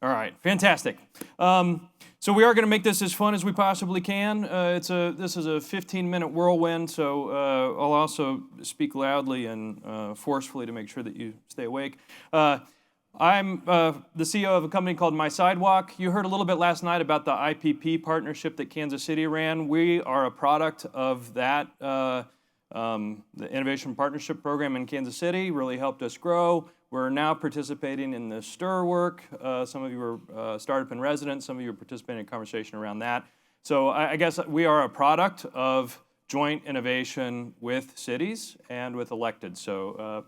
All right, fantastic. So we are going to make this as fun as we possibly can. This is a 15-minute whirlwind, so I'll also speak loudly and forcefully to make sure that you stay awake. I'm the CEO of a company called mySideWalk. You heard a little bit last night about the IPP partnership that Kansas City ran. We are a product of that. The Innovation Partnership Program in Kansas City really helped us grow. We're now participating in the STIR work. Some of you are startup in residence. Some of you are participating in a conversation around that. So I guess we are a product of joint innovation with cities and with elected. So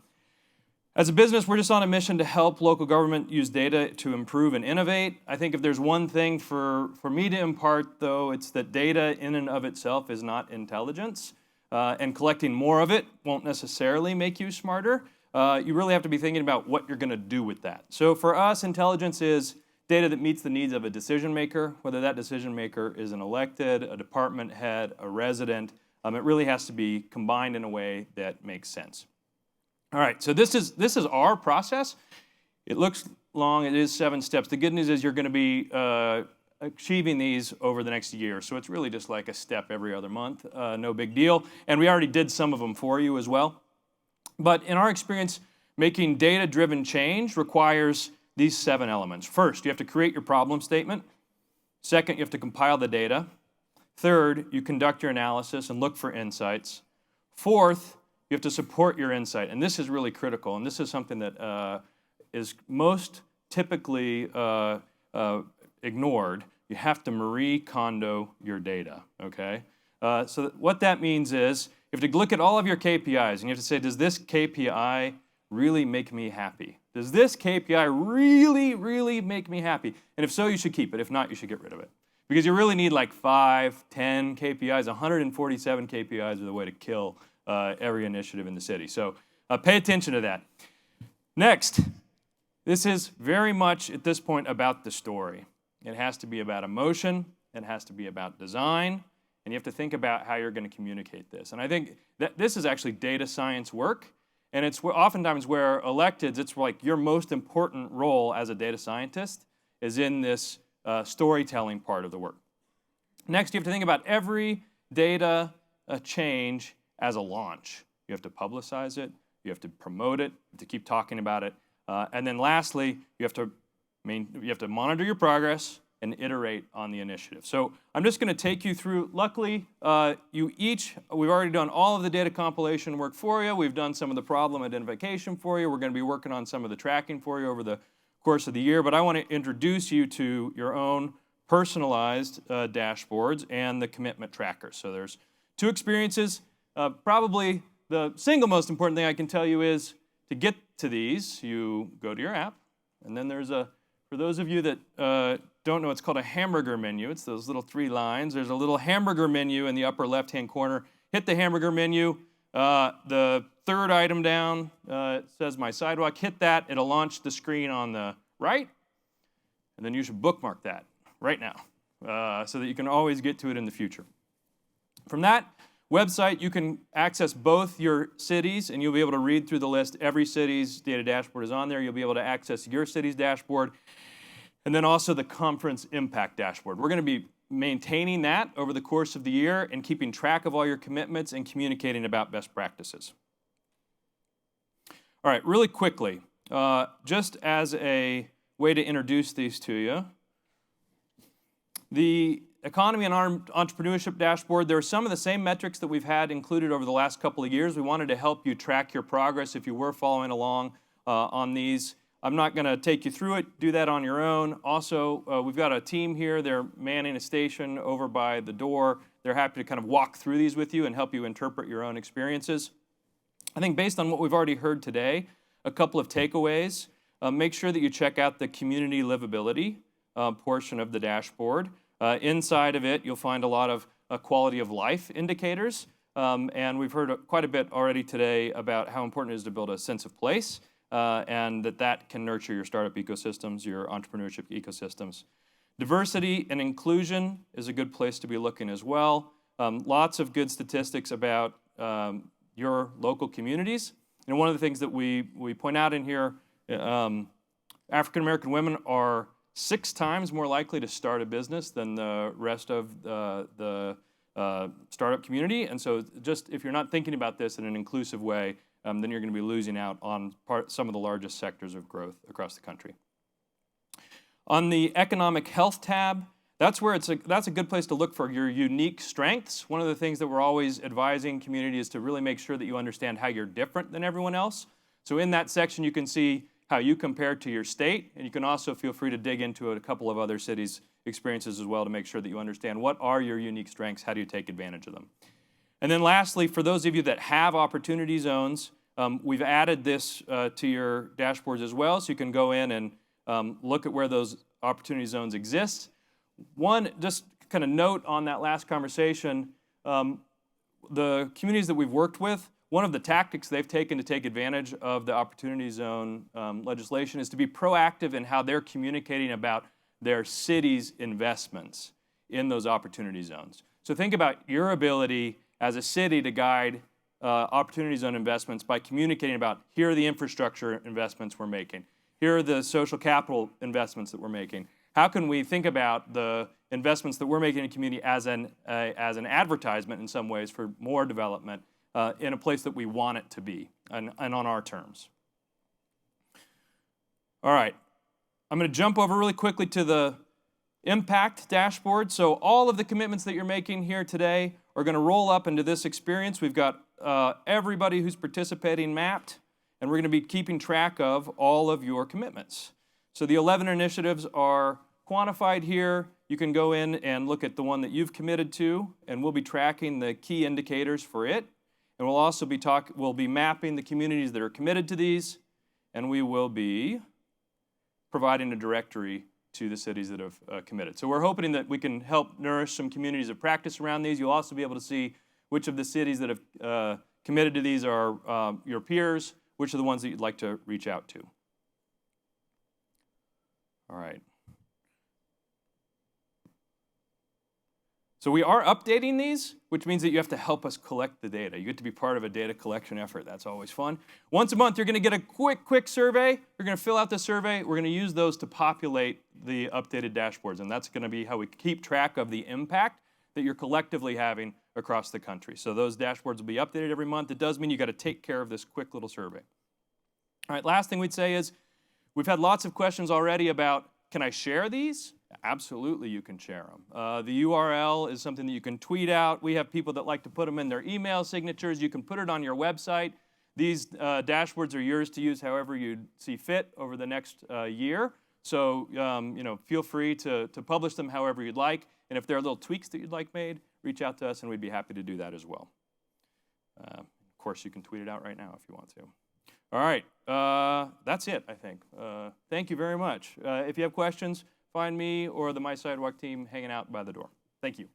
as a business, we're just on a mission to help local government use data to improve and innovate. I think if there's one thing for me to impart, though, it's that data in and of itself is not intelligence. And collecting more of it won't necessarily make you smarter. You really have to be thinking about what you're going to do with that. So for us, intelligence is data that meets the needs of a decision maker, whether that decision maker is an elected, a department head, a resident. It really has to be combined in a way that makes sense. All right, so this is our process. It looks long. It is 7 steps. The good news is you're going to be achieving these over the next year. So it's really just like a step every other month. No big deal. And we already did some of them for you as well. But in our experience, making data-driven change requires these 7 elements. First, you have to create your problem statement. Second, you have to compile the data. Third, you conduct your analysis and look for insights. Fourth, you have to support your insight. And this is really critical. And this is something that is most typically ignored. You have to Marie Kondo your data, okay? So what that means is you have to look at all of your KPIs and you have to say, does this KPI really make me happy? Does this KPI really, really make me happy? And if so, you should keep it. If not, you should get rid of it. Because you really need like 5, 10 KPIs. 147 KPIs are the way to kill every initiative in the city. So pay attention to that. Next, this is very much at this point about the story. It has to be about emotion. It has to be about design. And you have to think about how you're going to communicate this. And I think that this is actually data science work. And it's oftentimes where electeds, it's like your most important role as a data scientist is in this storytelling part of the work. Next, you have to think about every data change as a launch. You have to publicize it. You have to promote it. You have to keep talking about it. And then lastly, you have to monitor your progress and iterate on the initiative. So I'm just going to take you through. Luckily, we've already done all of the data compilation work for you. We've done some of the problem identification for you. We're going to be working on some of the tracking for you over the course of the year. But I want to introduce you to your own personalized dashboards and the commitment tracker. So there's 2 experiences. Probably the single most important thing I can tell you is to get to these, you go to your app, and then there's for those of you that don't know, it's called a hamburger menu. It's those little 3 lines. There's a little hamburger menu in the upper left-hand corner. Hit the hamburger menu. The 3rd item down says mySideWalk. Hit that. It'll launch the screen on the right, and then you should bookmark that right now so that you can always get to it in the future. From that website, you can access both your cities, and you'll be able to read through the list. Every city's data dashboard is on there. You'll be able to access your city's dashboard, and then also the conference impact dashboard. We're going to be maintaining that over the course of the year and keeping track of all your commitments and communicating about best practices. All right, really quickly, just as a way to introduce these to you, the economy and entrepreneurship dashboard, there are some of the same metrics that we've had included over the last couple of years. We wanted to help you track your progress if you were following along on these. I'm not going to take you through it. Do that on your own. Also, we've got a team here. They're manning a station over by the door. They're happy to kind of walk through these with you and help you interpret your own experiences. I think based on what we've already heard today, a couple of takeaways. Make sure that you check out the community livability portion of the dashboard. Inside of it, you'll find a lot of quality of life indicators. And we've heard quite a bit already today about how important it is to build a sense of place. And that can nurture your startup ecosystems, your entrepreneurship ecosystems. Diversity and inclusion is a good place to be looking as well. Lots of good statistics about your local communities. And one of the things that we point out in here, African American women are 6 times more likely to start a business than the rest of the startup community. And so just if you're not thinking about this in an inclusive way, then you're going to be losing out on some of the largest sectors of growth across the country. On the economic health tab, that's a good place to look for your unique strengths. One of the things that we're always advising community is to really make sure that you understand how you're different than everyone else. So in that section, you can see how you compare to your state, and you can also feel free to dig into a couple of other cities' experiences as well to make sure that you understand what are your unique strengths, how do you take advantage of them. And then lastly, for those of you that have opportunity zones, we've added this to your dashboards as well, so you can go in and look at where those opportunity zones exist. One, just kind of note on that last conversation, the communities that we've worked with, one of the tactics they've taken to take advantage of the opportunity zone legislation is to be proactive in how they're communicating about their city's investments in those opportunity zones. So think about your ability as a city to guide opportunity zone investments by communicating about, here are the infrastructure investments we're making, here are the social capital investments that we're making. How can we think about the investments that we're making in the community as an advertisement in some ways for more development in a place that we want it to be and on our terms. All right, I'm going to jump over really quickly to the impact dashboard. So all of the commitments that you're making here today are going to roll up into this experience. We've got everybody who's participating mapped, and we're going to be keeping track of all of your commitments. So the 11 initiatives are quantified here. You can go in and look at the one that you've committed to, and we'll be tracking the key indicators for it. And we'll also be mapping the communities that are committed to these, and we will be providing a directory to the cities that have committed. So we're hoping that we can help nourish some communities of practice around these. You'll also be able to see which of the cities that have committed to these are your peers, which are the ones that you'd like to reach out to. All right. So we are updating these, which means that you have to help us collect the data. You get to be part of a data collection effort. That's always fun. Once a month, you're going to get a quick survey. You're going to fill out the survey. We're going to use those to populate the updated dashboards, and that's going to be how we keep track of the impact that you're collectively having across the country. So those dashboards will be updated every month. It does mean you got to take care of this quick little survey. All right, last thing we'd say is we've had lots of questions already about, can I share these? Absolutely, you can share them. The URL is something that you can tweet out. We have people that like to put them in their email signatures. You can put it on your website. These dashboards are yours to use however you see fit over the next year. So feel free to publish them however you'd like. And if there are little tweaks that you'd like made, reach out to us and we'd be happy to do that as well. Of course, you can tweet it out right now if you want to. All right, that's it, I think. Thank you very much. If you have questions, find me or the mySideWalk team hanging out by the door. Thank you.